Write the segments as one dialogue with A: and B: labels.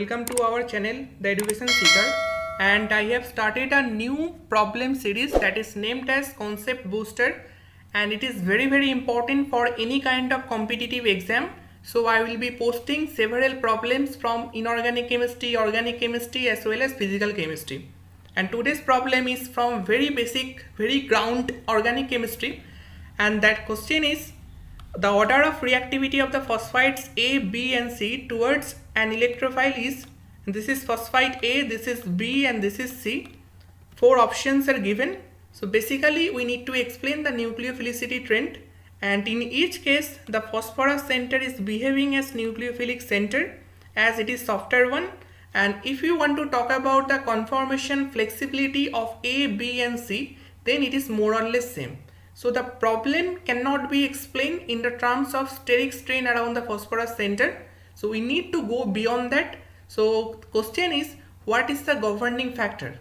A: welcome to our channel The Education Seeker, and I have started a new problem series that is named as Concept Booster, and it is very important for any kind of competitive exam. So I will be posting several problems from inorganic chemistry, organic chemistry as well as physical chemistry. And today's problem is from very basic, very ground organic chemistry, and that question is the order of reactivity of the phosphides A, B and C towards an electrophile is, this is phosphide A, this is B and this is C. Four options are given. So basically we need to explain the nucleophilicity trend, and in each case the phosphorus center is behaving as nucleophilic center as it is softer one. And if you want to talk about the conformation flexibility of A, B and C, then it is more or less same. So the problem cannot be explained in the terms of steric strain around the phosphorus center. So we need to go beyond that. So the question is, what is the governing factor?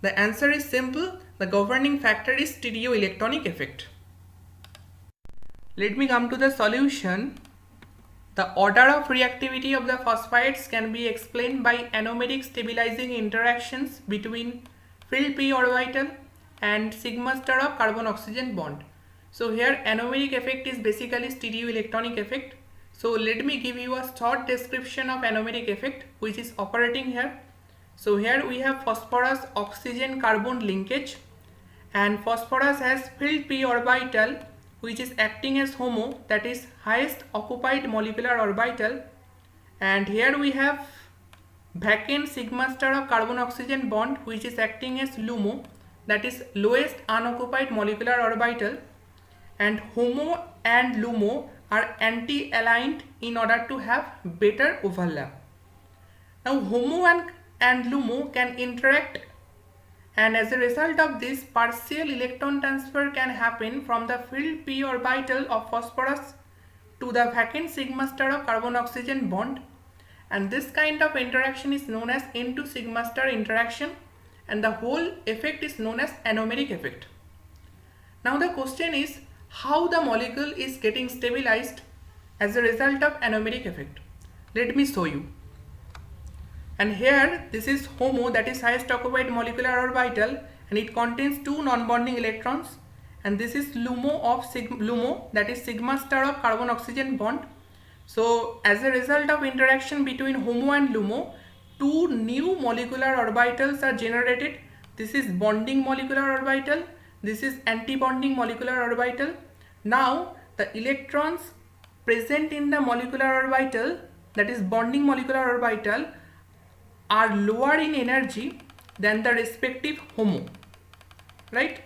A: The answer is simple. The governing factor is stereoelectronic effect. Let me come to the solution. The order of reactivity of the phosphides can be explained by anomeric stabilizing interactions between filled p orbital and sigma star of carbon oxygen bond. So here anomeric effect is basically stereoelectronic effect. So let me give you a short description of anomeric effect which is operating here. So here we have phosphorus oxygen carbon linkage, and phosphorus has filled p orbital which is acting as HOMO, that is highest occupied molecular orbital, and here we have vacant sigma star of carbon oxygen bond which is acting as LUMO, that is lowest unoccupied molecular orbital, and HOMO and LUMO are anti-aligned in order to have better overlap. Now HOMO and LUMO can interact, and as a result of this, partial electron transfer can happen from the filled p orbital of phosphorus to the vacant sigma star of carbon oxygen bond, and this kind of interaction is known as N2 sigma star interaction, and the whole effect is known as anomeric effect. Now the question is how the molecule is getting stabilized as a result of anomeric effect. Let me show you. And here this is HOMO, that is highest occupied molecular orbital, and it contains two non-bonding electrons, and this is LUMO, that is sigma star of carbon oxygen bond. So as a result of interaction between HOMO and LUMO, two new molecular orbitals are generated. This is bonding molecular orbital, this is anti-bonding molecular orbital. Now the electrons present in the molecular orbital, that is bonding molecular orbital, are lower in energy than the respective HOMO, right?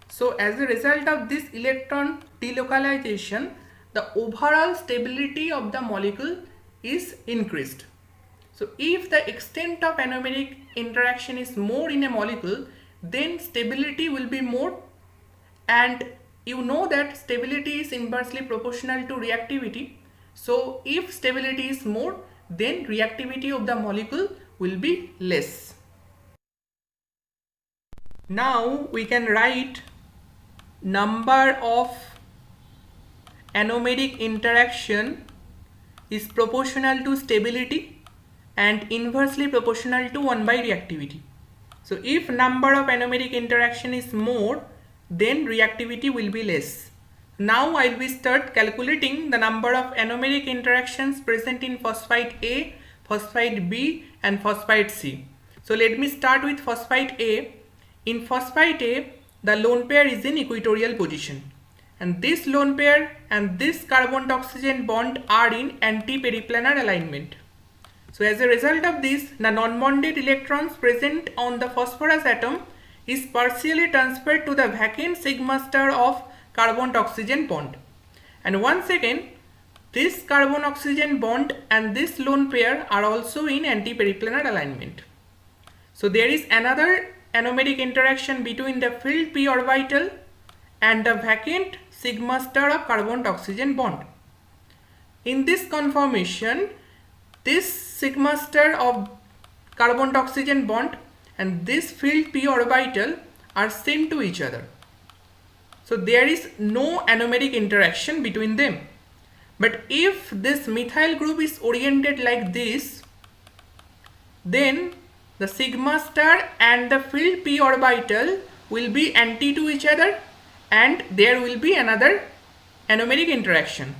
A: So as a result of this electron delocalization, the overall stability of the molecule is increased. So if the extent of anomeric interaction is more in a molecule, then stability will be more, and you know that stability is inversely proportional to reactivity. So if stability is more, then reactivity of the molecule will be less. Now we can write number of anomeric interaction is proportional to stability and inversely proportional to 1 by reactivity. So if number of anomeric interaction is more, then reactivity will be less. Now I will start calculating the number of anomeric interactions present in phosphide A, phosphide B and phosphide C. So let me start with phosphide A. In phosphide A, the lone pair is in equatorial position, and this lone pair and this carbon to oxygen bond are in anti-periplanar alignment. So as a result of this, the non-bonded electrons present on the phosphorus atom is partially transferred to the vacant sigma star of carbon to oxygen bond. And once again, this carbon oxygen bond and this lone pair are also in anti-periplanar alignment. So there is another anomeric interaction between the filled p orbital and the vacant sigma star of carbon to oxygen bond. In this conformation, this sigma star of carbon to oxygen bond and this filled p orbital are same to each other. So there is no anomeric interaction between them. But if this methyl group is oriented like this, then the sigma star and the filled p orbital will be anti to each other and there will be another anomeric interaction.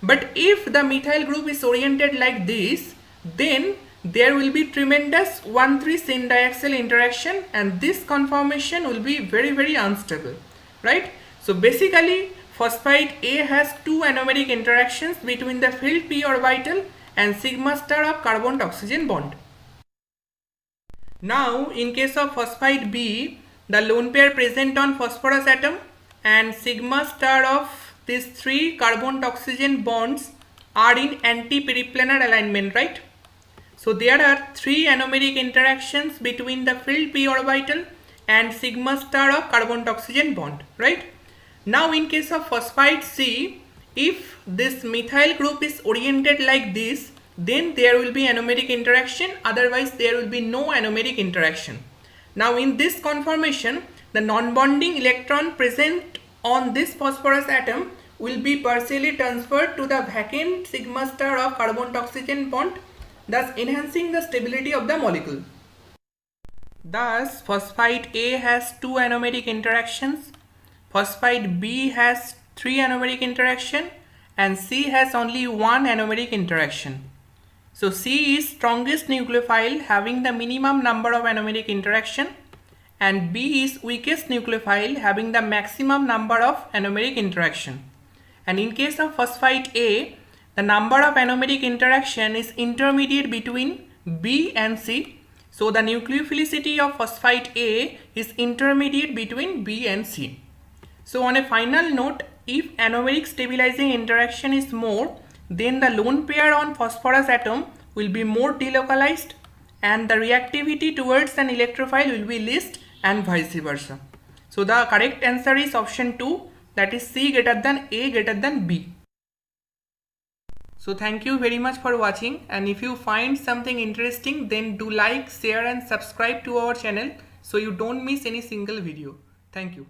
A: But if the methyl group is oriented like this, then there will be tremendous 1,3 syn diaxial interaction and this conformation will be very unstable, right? So basically phosphite A has two anomeric interactions between the filled p orbital and sigma star of carbon to oxygen bond. Now in case of phosphite B, the lone pair present on phosphorus atom and sigma star of these three carbon to oxygen bonds are in anti-periplanar alignment, right? So there are three anomeric interactions between the filled p orbital and sigma star of carbon to oxygen bond, right? Now in case of phosphite C, if this methyl group is oriented like this, then there will be anomeric interaction, otherwise there will be no anomeric interaction. Now in this conformation, the non-bonding electron present on this phosphorus atom will be partially transferred to the vacant sigma star of carbon to oxygen bond, thus enhancing the stability of the molecule. Thus phosphite A has two anomeric interactions, phosphite B has three anomeric interaction and C has only one anomeric interaction. So C is strongest nucleophile having the minimum number of anomeric interaction and B is weakest nucleophile having the maximum number of anomeric interaction. And in case of phosphite A, the number of anomeric interaction is intermediate between B and C. So the nucleophilicity of phosphite A is intermediate between B and C. So on a final note, if anomeric stabilizing interaction is more, then the lone pair on phosphorus atom will be more delocalized and the reactivity towards an electrophile will be least and vice versa. So the correct answer is option 2, that is C greater than A greater than B. So thank you very much for watching, and if you find something interesting then do like, share and subscribe to our channel so you don't miss any single video. Thank you.